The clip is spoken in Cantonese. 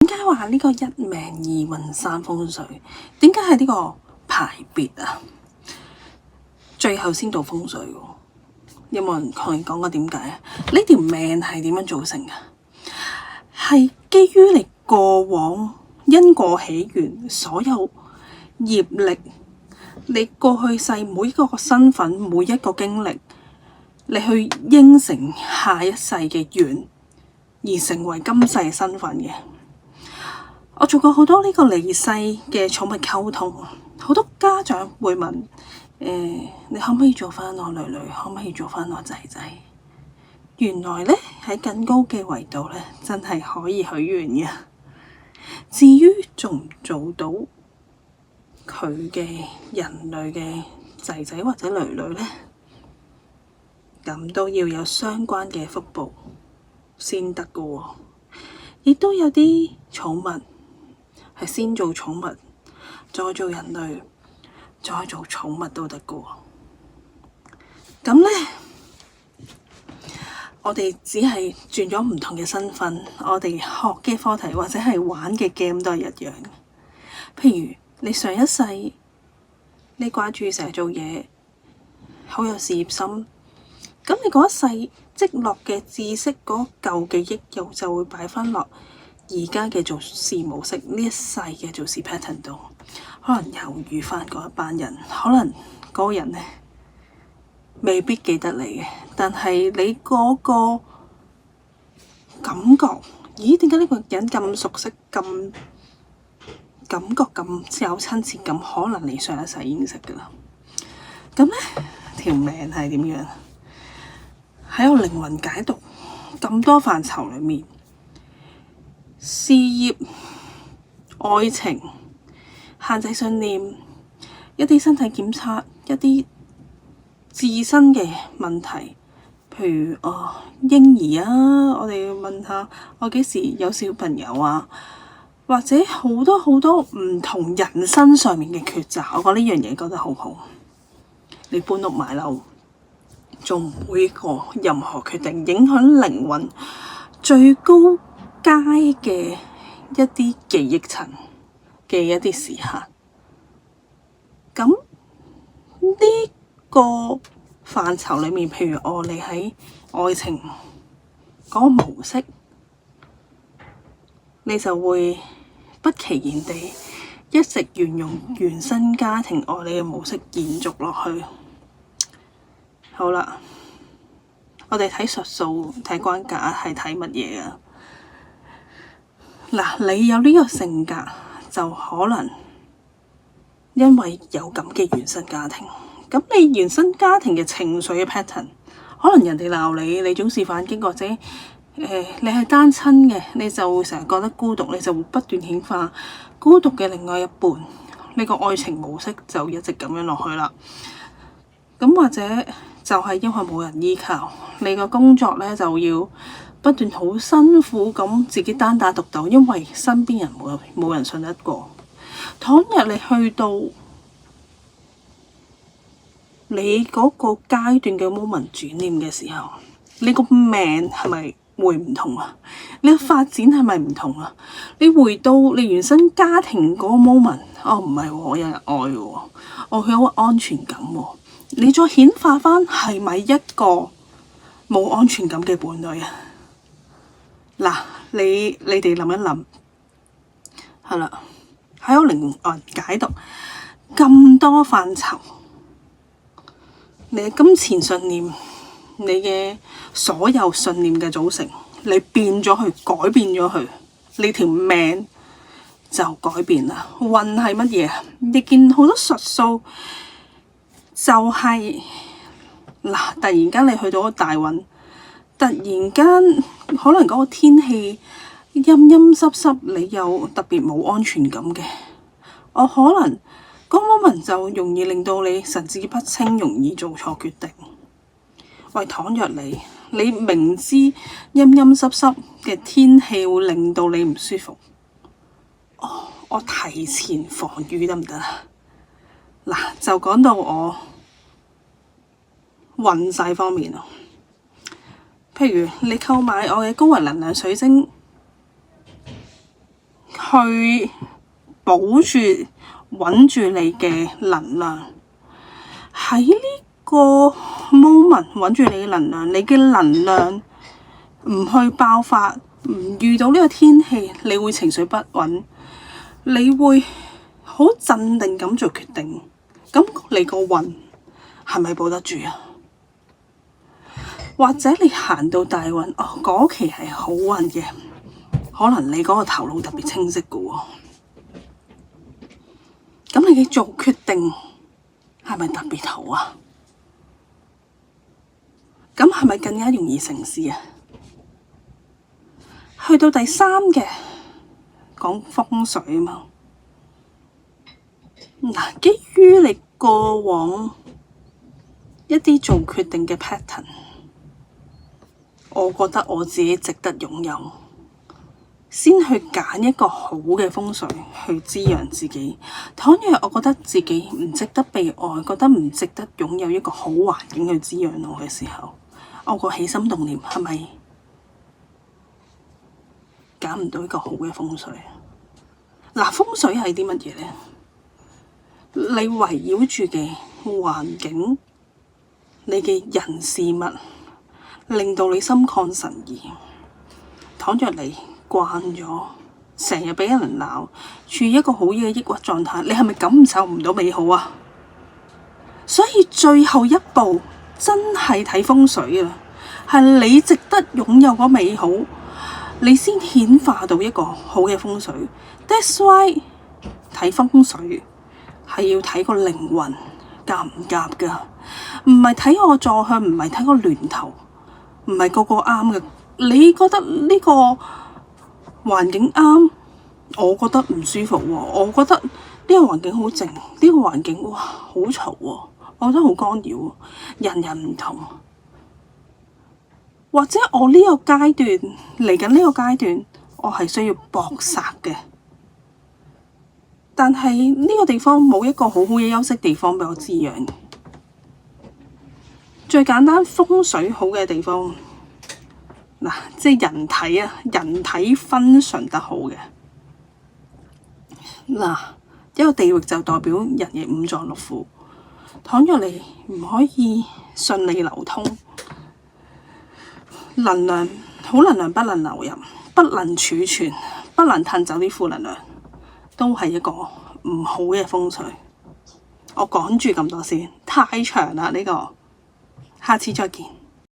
解話呢個一命二運三風水？點解係呢個排別啊？最後先到風水喎。有冇人同你講過點解啊？呢條命係點樣造成嘅？係基於你過往因果起源，所有業力，你過去世每一個身份，每一個經歷，你去應承下一世嘅願，而成為今世嘅身份嘅。我做過好多呢個離世嘅寵物溝通，好多家長會問：你可唔可以做翻我女女？可唔可以做翻我仔仔？原來呢，喺更高嘅維度呢，真係可以許願嘅。至於做唔做到佢嘅人類嘅仔仔或者女女呢，咁都要有相關嘅福報先得㗎喎。亦都有啲寵物係先做寵物，再做人類，再做寵物都得㗎喎。咁呢，我哋只係轉咗唔同嘅身份，我哋學嘅課題或者係玩嘅 game 都係一樣。譬如你上一世你掛住成日做嘢，好有事業心，咁你嗰一世積落嘅知識嗰舊記憶又就會擺翻落而家嘅做事模式，呢一世嘅做事 pattern 度，可能又遇翻嗰一班人，可能嗰個人呢未必記得你嘅，但係你嗰個感覺，咦？點解呢個人咁熟悉，咁感覺咁有親切感？可能你上一世已經識㗎啦。咁呢條命係點樣？喺我靈魂解讀咁多範疇裏面，事業、愛情、限制信念、一啲身體檢測、一啲自身嘅問題，譬如嬰兒啊，我哋要問下我幾時有小朋友啊，或者好多好多唔同人生上面嘅抉擇，我覺得呢樣嘢覺得好好。你搬屋買樓，做每個任何決定，影響靈魂最高階嘅一啲記憶層嘅一啲時刻，咁呢個範疇裏面，譬如你喺愛情嗰個模式，你就會不其然地一直沿用原生家庭愛你嘅模式延續落去。好啦，我哋睇術數睇關格係睇乜嘢啊？嗱，你有呢個性格，就可能因為有咁嘅原生家庭。咁你原生家庭嘅情緒嘅 pattern， 可能人哋鬧你，你總是反擊，或者你係單親嘅，你就會成日覺得孤獨，你就會不斷顯化孤獨嘅另外一半，你個愛情模式就一直咁樣落去啦。咁或者就係因為冇人依靠，你個工作呢就要不斷好辛苦咁自己單打獨鬥，因為身邊人冇人信得過。倘日你去到你嗰個階段嘅 moment 轉念嘅時候，你個命係咪會唔同啊？你嘅發展係咪唔同啊？你回到你原生家庭嗰個 moment， 唔係喎，我有人愛喎，佢有安全感喎。你再顯化翻係咪一個冇安全感嘅伴侶啊？嗱，你哋諗一諗，係啦，喺我靈魂解讀咁多範疇，你嘅金錢信念，你嘅所有信念嘅組成，你變咗佢，改變咗佢，你條命就改變啦。運係乜嘢啊？你見好多術數就係嗱，突然間你去到個大運，突然間可能嗰個天氣陰陰濕濕，你又特別冇安全感嘅，我可能嗰 moment 就容易令到你神志不清，容易做錯決定。喂，倘若你明知陰陰濕濕嘅天氣會令到你唔舒服，我提前防禦得唔得啊？嗱，就講到我運勢方面啊，譬如你購買我嘅高維能量水晶，去保住穩住你嘅能量，喺呢個 moment 穩住你嘅能量，你嘅能量唔去爆發，唔遇到呢個天氣，你會情緒不穩，你會好鎮定咁做決定，咁你個運係咪保得住啊？或者你行到大運，嗰期係好運嘅，可能你嗰個頭腦特別清晰嘅喎，咁你嘅做決定係咪特別好啊？咁係咪更加容易成事啊？去到第三嘅講風水啊嘛，嗱，基於你過往一啲做決定嘅 pattern， 我覺得我自己值得擁有，先去揀一個好嘅風水去滋養自己。倘若我覺得自己唔值得被愛，覺得唔值得擁有一個好環境去滋養我嘅時候，我個起心動念係咪揀唔到一個好嘅風水？嗱，風水係啲乜嘢呢？你圍繞住嘅環境，你嘅人事物，令到你心曠神怡。倘若你慣咗成日俾人鬧，處於一個好嘅抑鬱狀態，你係咪感受唔到美好啊？所以最後一步真係睇風水啊，係你值得擁有嗰美好，你先顯化到一個好嘅風水。That's why 睇風水係要睇個靈魂夾唔夾噶，唔係睇我坐向，唔係睇個巒頭，唔係個個啱嘅。你覺得呢個環境啱，我覺得唔舒服喎。我覺得呢個環境好靜，呢個環境哇好嘈喎，我覺得好干擾。人人唔同，或者我呢個階段嚟緊呢個階段，我係需要搏殺嘅。但係呢個地方冇一個好好嘅休息地方俾我滋養。最簡單風水好嘅地方，嗱，即係人體啊，人體分順得好嘅。嗱，一個地域就代表人嘅五臟六腑。倘若你唔可以順利流通，能量好能量不能流入，不能儲存，不能褪走啲負能量，都係一個唔好嘅風水。我講住咁多先，太長啦呢個，下次再見。